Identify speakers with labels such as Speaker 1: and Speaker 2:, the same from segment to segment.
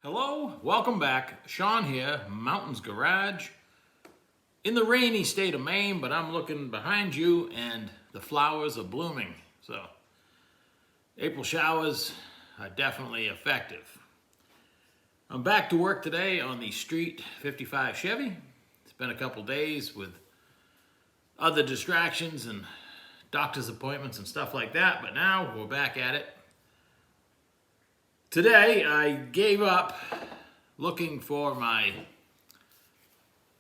Speaker 1: Hello, welcome back. Sean here, Mountains Garage. In the rainy state of Maine, but I'm looking behind you and the flowers are blooming. So, April showers are definitely effective. I'm back to work today on the Street 55 Chevy. It's been a couple days with other distractions and doctor's appointments and stuff like that, but now we're back at it. Today, I gave up looking for my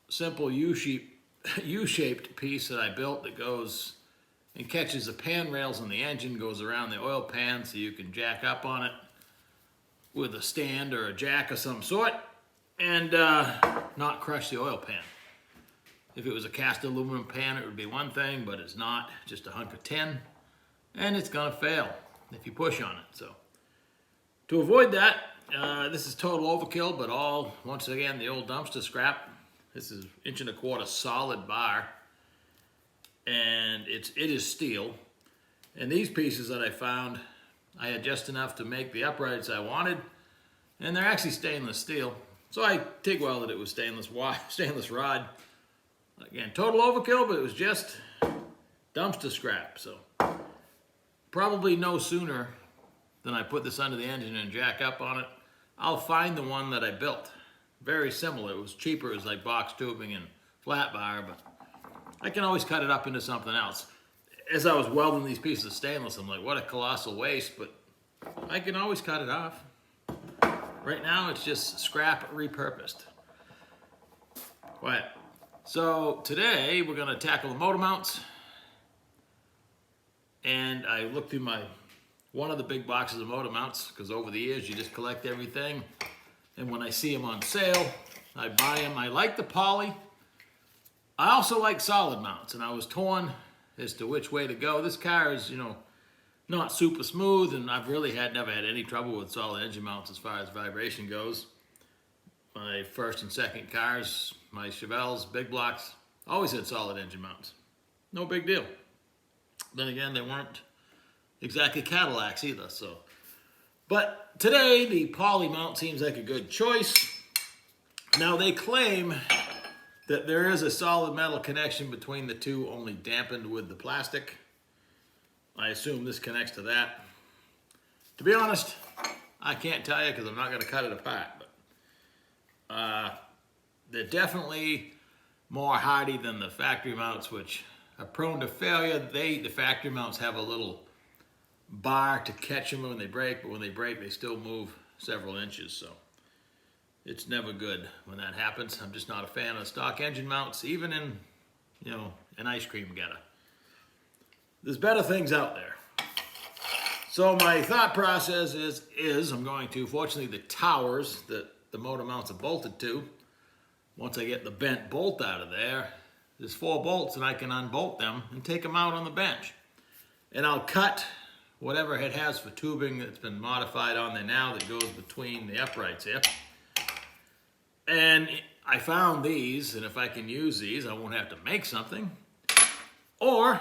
Speaker 1: simple U-shaped piece that I built that goes and catches the pan rails on the engine, goes around the oil pan so you can jack up on it with a stand or a jack of some sort and not crush the oil pan. If it was a cast aluminum pan, it would be one thing, but it's not, just a hunk of tin, and it's gonna fail if you push on it. So, to avoid that, this is total overkill, but all, once again, the old dumpster scrap. This is 1.25 inch solid bar, and it is steel. And these pieces that I found, I had just enough to make the uprights I wanted, and they're actually stainless steel. So I TIG welded it with stainless rod. Again, total overkill, but it was just dumpster scrap. So probably no sooner than I put this under the engine and jack up on it, I'll find the one that I built. Very similar. It was cheaper. It was like box tubing and flat bar, but I can always cut it up into something else. As I was welding these pieces of stainless, I'm like, what a colossal waste, but I can always cut it off. Right now, it's just scrap repurposed. Quiet. So today, we're gonna tackle the motor mounts. And I looked through one of the big boxes of motor mounts, because over the years you just collect everything, and when I see them on sale, I buy them. I like the poly. I also like solid mounts, and I was torn as to which way to go. This car is, not super smooth, and I've really never had any trouble with solid engine mounts as far as vibration goes. My first and second cars, my Chevelles, big blocks, always had solid engine mounts. No big deal. Then again, they weren't exactly Cadillacs either, so. But today, the poly mount seems like a good choice. Now, they claim that there is a solid metal connection between the two, only dampened with the plastic. I assume this connects to that. To be honest, I can't tell you because I'm not going to cut it apart. But they're definitely more hardy than the factory mounts, which are prone to failure. The factory mounts have a little bar to catch them when they break, but when they break, they still move several inches. So it's never good when that happens. I'm just not a fan of stock engine mounts, even in, an ice cream getter. There's better things out there. So my thought process is I'm going to, fortunately, the towers that the motor mounts are bolted to, once I get the bent bolt out of there's 4 bolts and I can unbolt them and take them out on the bench. And I'll cut whatever it has for tubing that's been modified on there now that goes between the uprights here. And I found these, and if I can use these, I won't have to make something. Or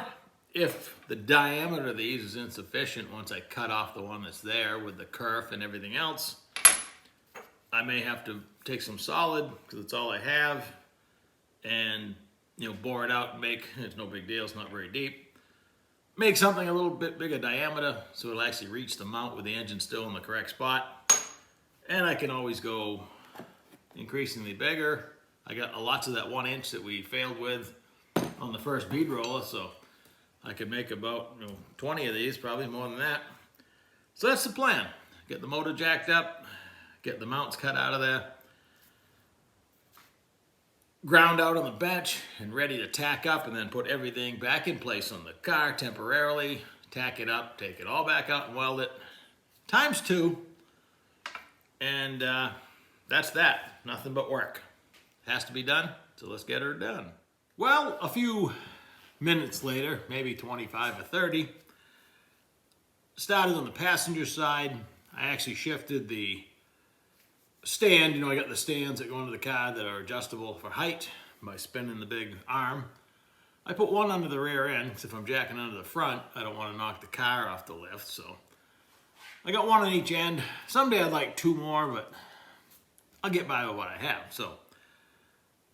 Speaker 1: if the diameter of these is insufficient, once I cut off the one that's there with the kerf and everything else, I may have to take some solid, because it's all I have, and bore it out and make, it's no big deal, it's not very deep. Make something a little bit bigger diameter so it'll actually reach the mount with the engine still in the correct spot. And I can always go increasingly bigger. I got lots of that 1 inch that we failed with on the first bead roller, so I could make about 20 of these, probably more than that. So that's the plan. Get the motor jacked up, get the mounts cut out of there, ground out on the bench and ready to tack up, and then put everything back in place on the car temporarily, tack it up, take it all back out and weld it ×2, and that's that. Nothing but work. Has to be done, so let's get her done. Well, a few minutes later, maybe 25 or 30, started on the passenger side. I actually shifted the stand. I got the stands that go into the car that are adjustable for height by spinning the big arm. I put one under the rear end, because if I'm jacking under the front, I don't want to knock the car off the lift, so I got one on each end. Someday I'd like 2 more, but I'll get by with what I have. So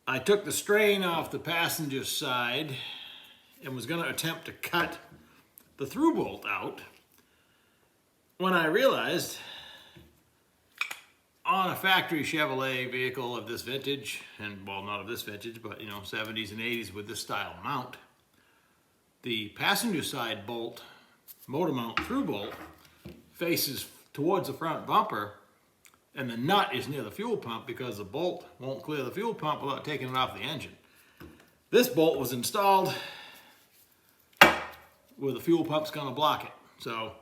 Speaker 1: I took the strain off the passenger side and was going to attempt to cut the through bolt out when I realized on a factory Chevrolet vehicle of this vintage, and well, not of this vintage, but 70s and 80s with this style mount, the passenger side bolt, motor mount through bolt, faces towards the front bumper, and the nut is near the fuel pump because the bolt won't clear the fuel pump without taking it off the engine. This bolt was installed where the fuel pump's going to block it. So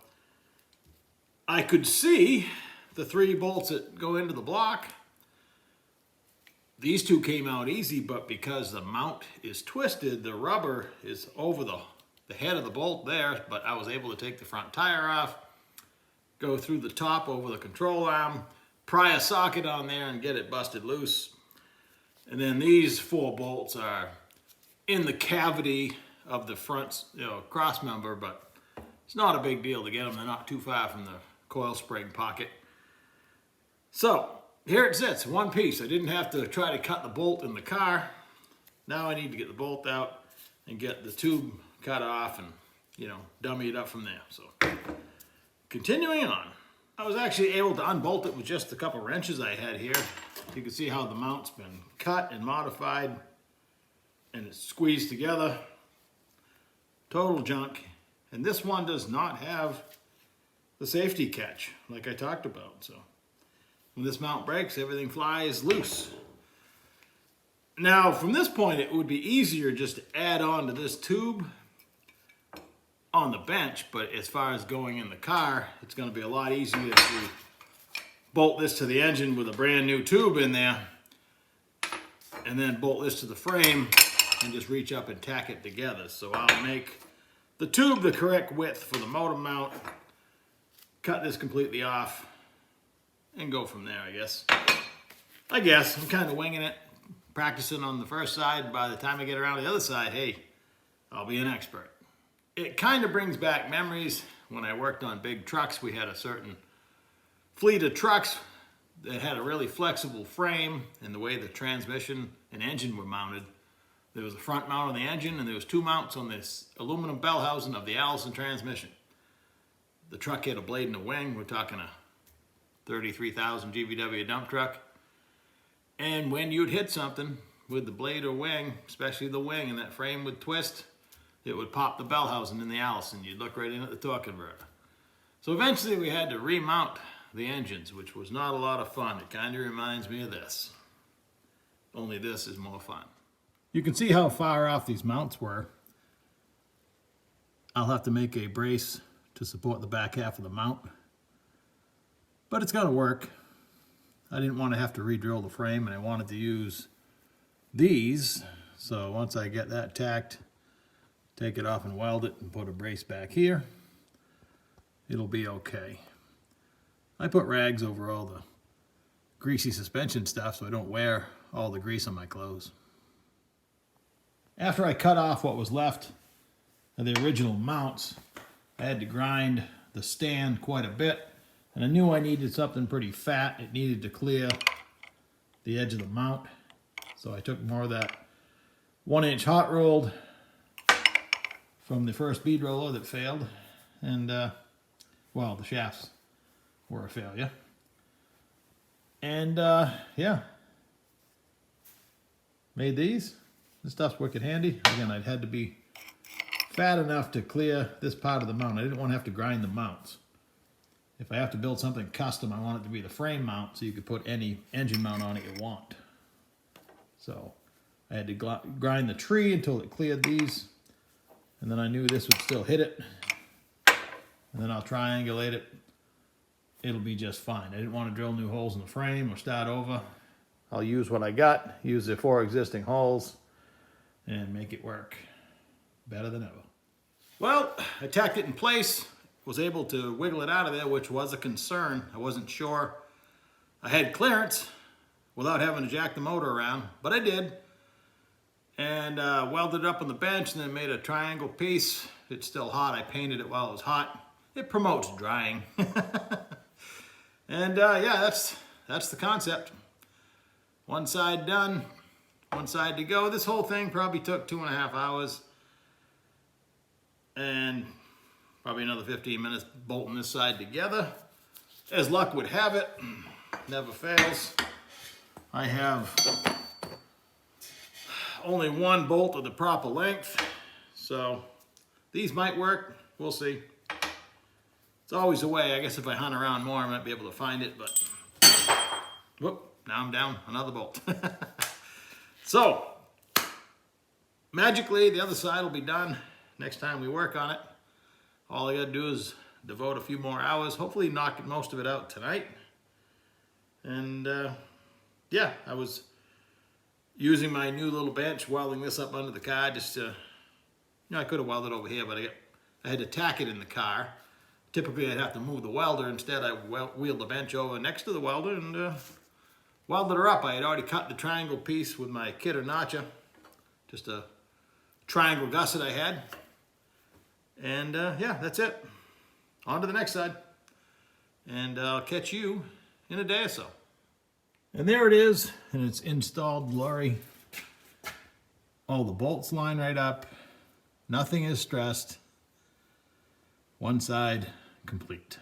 Speaker 1: I could see the 3 bolts that go into the block. These 2 came out easy, but because the mount is twisted, the rubber is over the head of the bolt there, but I was able to take the front tire off, go through the top over the control arm, pry a socket on there and get it busted loose. And then these 4 bolts are in the cavity of the front cross member, but it's not a big deal to get them. They're not too far from the coil spring pocket. So here it sits, one piece. I didn't have to try to cut the bolt in the car. Now I need to get the bolt out and get the tube cut off and dummy it up from there. So continuing on, I was actually able to unbolt it with just a couple wrenches I had here. You can see how the mount's been cut and modified and it's squeezed together. Total junk. And this one does not have the safety catch like I talked about. So when this mount breaks, everything flies loose. Now from this point, it would be easier just to add on to this tube on the bench, but as far as going in the car, it's going to be a lot easier to bolt this to the engine with a brand new tube in there and then bolt this to the frame and just reach up and tack it together. So I'll make the tube the correct width for the motor mount, cut this completely off, and go from there, I guess. I'm kind of winging it, practicing on the first side. By the time I get around to the other side, hey, I'll be an expert. It kind of brings back memories. When I worked on big trucks, we had a certain fleet of trucks that had a really flexible frame, and the way the transmission and engine were mounted, there was a front mount on the engine and there was 2 mounts on this aluminum bell housing of the Allison transmission. The truck had a blade and a wing. We're talking a 33,000 GVW dump truck. And when you'd hit something with the blade or wing, especially the wing, and that frame would twist, it would pop the bell housing in the Allison. You'd look right in at the torque converter. So eventually we had to remount the engines, which was not a lot of fun. It kind of reminds me of this. Only this is more fun. You can see how far off these mounts were. I'll have to make a brace to support the back half of the mount, but it's going to work. I didn't want to have to re-drill the frame, and I wanted to use these. So once I get that tacked, take it off and weld it and put a brace back here, it'll be okay. I put rags over all the greasy suspension stuff so I don't wear all the grease on my clothes. After I cut off what was left of the original mounts, I had to grind the stand quite a bit, and I knew I needed something pretty fat. It needed to clear the edge of the mount. So I took more of that 1-inch hot rolled from the first bead roller that failed, and well, the shafts were a failure. And yeah, made these. This stuff's wicked handy. Again, I'd had to be fat enough to clear this part of the mount. I didn't want to have to grind the mounts. If I have to build something custom, I want it to be the frame mount so you could put any engine mount on it you want. So I had to grind the tree until it cleared these, and then I knew this would still hit it, and then I'll triangulate it. It'll be just fine. I didn't want to drill new holes in the frame or start over. I'll use what I got, use the 4 existing holes, and make it work better than ever. Well, I tacked it in place, was able to wiggle it out of there, which was a concern. I wasn't sure I had clearance without having to jack the motor around, but I did. And welded it up on the bench and then made a triangle piece. It's still hot. I painted it while it was hot. It promotes drying. And yeah, that's the concept. One side done, one side to go. This whole thing probably took 2.5 hours. And probably another 15 minutes bolting this side together. As luck would have it, never fails, I have only one bolt of the proper length. So these might work, we'll see. It's always a way. I guess if I hunt around more, I might be able to find it, but whoop, now I'm down another bolt. So magically, the other side will be done next time we work on it. All I gotta do is devote a few more hours, hopefully knock most of it out tonight. And yeah, I was using my new little bench, welding this up under the car just to, you know, I could have welded over here, but I had to tack it in the car. Typically I'd have to move the welder. Instead I wheeled the bench over next to the welder and welded her up. I had already cut the triangle piece with my kit or notcher, just a triangle gusset I had. And yeah, that's it. On to the next side. And I'll catch you in a day or so. And there it is, and it's installed glory. All the bolts line right up. Nothing is stressed. One side complete.